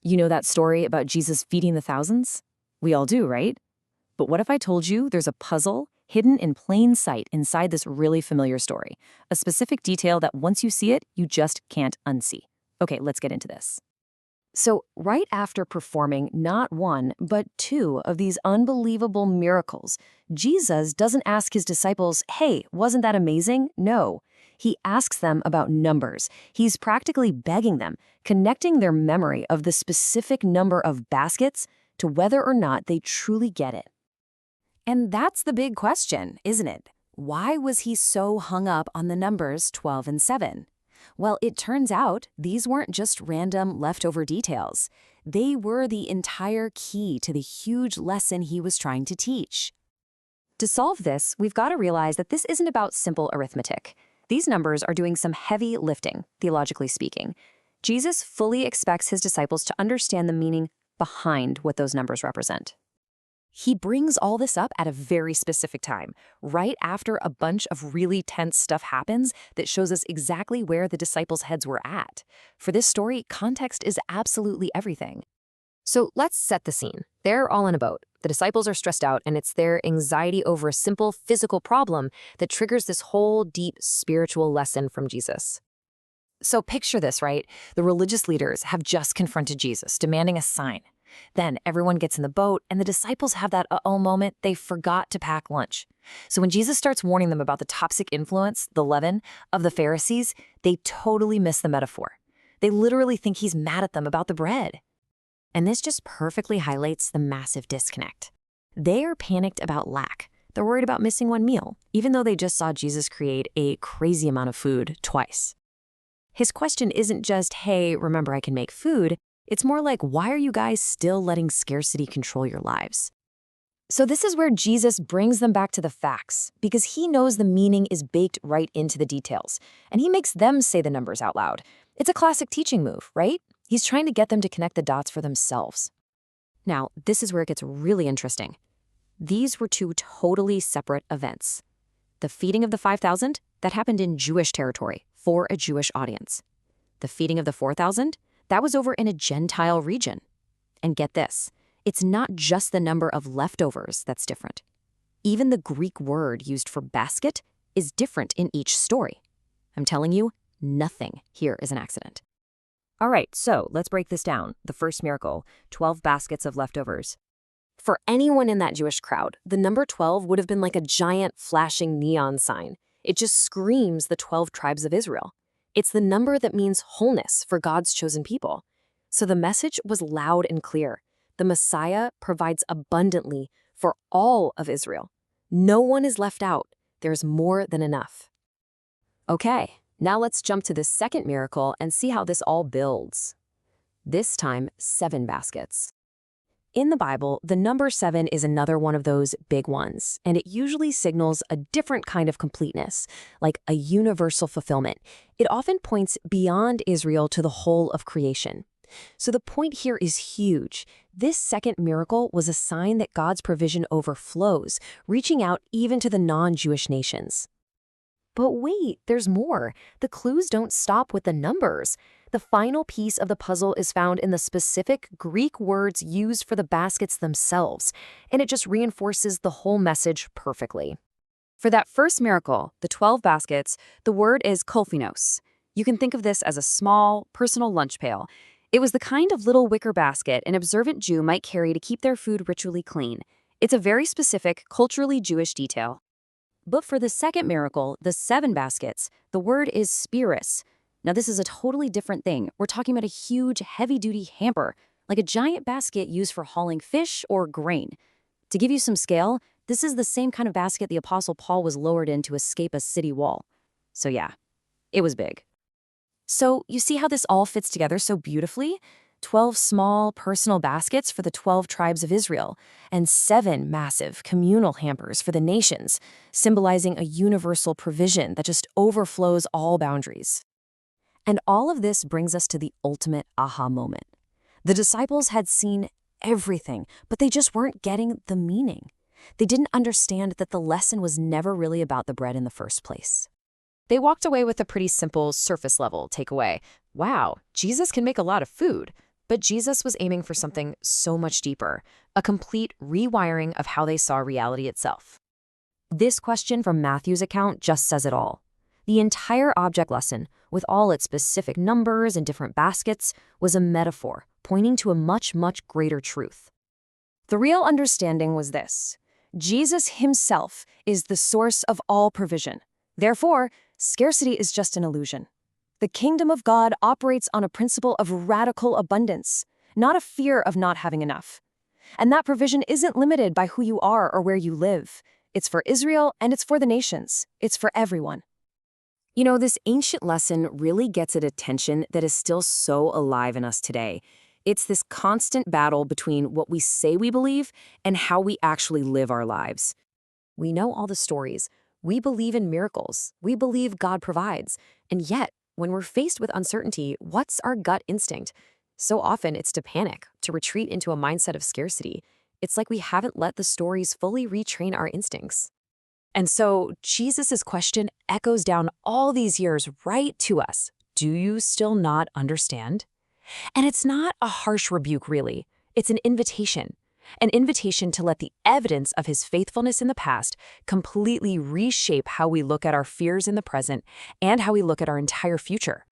You know that story about Jesus feeding the thousands? We all do, right? But what if I told you there's a puzzle hidden in plain sight inside this really familiar story? A specific detail that once you see it, you just can't unsee. Okay, let's get into this. So, right after performing not one, but two of these unbelievable miracles, Jesus doesn't ask his disciples, hey, wasn't that amazing? No. He asks them about numbers. He's practically begging them, connecting their memory of the specific number of baskets to whether or not they truly get it. And that's the big question, isn't it? Why was he so hung up on the numbers 12 and 7? Well, it turns out these weren't just random leftover details. They were the entire key to the huge lesson he was trying to teach. To solve this, we've got to realize that this isn't about simple arithmetic. These numbers are doing some heavy lifting, theologically speaking. Jesus fully expects his disciples to understand the meaning behind what those numbers represent. He brings all this up at a very specific time, right after a bunch of really tense stuff happens that shows us exactly where the disciples' heads were at. For this story, context is absolutely everything. So let's set the scene. They're all in a boat. The disciples are stressed out, and it's their anxiety over a simple physical problem that triggers this whole deep spiritual lesson from Jesus. So picture this, right? The religious leaders have just confronted Jesus, demanding a sign. Then everyone gets in the boat, and the disciples have that uh-oh moment. They forgot to pack lunch. So when Jesus starts warning them about the toxic influence, the leaven, of the Pharisees, they totally miss the metaphor. They literally think he's mad at them about the bread. And this just perfectly highlights the massive disconnect. They are panicked about lack. They're worried about missing one meal, even though they just saw Jesus create a crazy amount of food twice. His question isn't just, hey, remember I can make food. It's more like, why are you guys still letting scarcity control your lives? So this is where Jesus brings them back to the facts, because he knows the meaning is baked right into the details, and he makes them say the numbers out loud. It's a classic teaching move, right? He's trying to get them to connect the dots for themselves. Now, this is where it gets really interesting. These were two totally separate events. The feeding of the 5,000, that happened in Jewish territory for a Jewish audience. The feeding of the 4,000, that was over in a Gentile region. And get this, it's not just the number of leftovers that's different. Even the Greek word used for basket is different in each story. I'm telling you, nothing here is an accident. All right, so let's break this down. The first miracle, 12 baskets of leftovers. For anyone in that Jewish crowd, the number 12 would have been like a giant flashing neon sign. It just screams the 12 tribes of Israel. It's the number that means wholeness for God's chosen people. So the message was loud and clear. The Messiah provides abundantly for all of Israel. No one is left out. There's more than enough. Okay, now let's jump to the second miracle and see how this all builds. This time, 7 baskets. In the Bible, the number 7 is another one of those big ones, and it usually signals a different kind of completeness, like a universal fulfillment. It often points beyond Israel to the whole of creation. So the point here is huge. This second miracle was a sign that God's provision overflows, reaching out even to the non-Jewish nations. But wait, there's more. The clues don't stop with the numbers. The final piece of the puzzle is found in the specific Greek words used for the baskets themselves, and it just reinforces the whole message perfectly. For that first miracle, the 12 baskets, the word is kolphinos. You can think of this as a small, personal lunch pail. It was the kind of little wicker basket an observant Jew might carry to keep their food ritually clean. It's a very specific, culturally Jewish detail. But for the second miracle, the 7 baskets, the word is spiris. Now this is a totally different thing. We're talking about a huge, heavy-duty hamper, like a giant basket used for hauling fish or grain. To give you some scale, this is the same kind of basket the Apostle Paul was lowered in to escape a city wall. So yeah, it was big. So you see how this all fits together so beautifully? 12 small, personal baskets for the 12 tribes of Israel, and 7 massive communal hampers for the nations, symbolizing a universal provision that just overflows all boundaries. And all of this brings us to the ultimate aha moment. The disciples had seen everything, but they just weren't getting the meaning. They didn't understand that the lesson was never really about the bread in the first place. They walked away with a pretty simple surface-level takeaway. Wow, Jesus can make a lot of food. But Jesus was aiming for something so much deeper, a complete rewiring of how they saw reality itself. This question from Matthew's account just says it all. The entire object lesson, with all its specific numbers and different baskets, was a metaphor pointing to a much, much greater truth. The real understanding was this: Jesus himself is the source of all provision. Therefore, scarcity is just an illusion. The kingdom of God operates on a principle of radical abundance, not a fear of not having enough. And that provision isn't limited by who you are or where you live. It's for Israel and it's for the nations. It's for everyone. You know, this ancient lesson really gets at a tension that is still so alive in us today. It's this constant battle between what we say we believe and how we actually live our lives. We know all the stories. We believe in miracles. We believe God provides. And yet, when we're faced with uncertainty, what's our gut instinct? So often it's to panic, to retreat into a mindset of scarcity. It's like we haven't let the stories fully retrain our instincts. And so Jesus' question echoes down all these years right to us. Do you still not understand? And it's not a harsh rebuke, really. It's an invitation to let the evidence of his faithfulness in the past completely reshape how we look at our fears in the present and how we look at our entire future.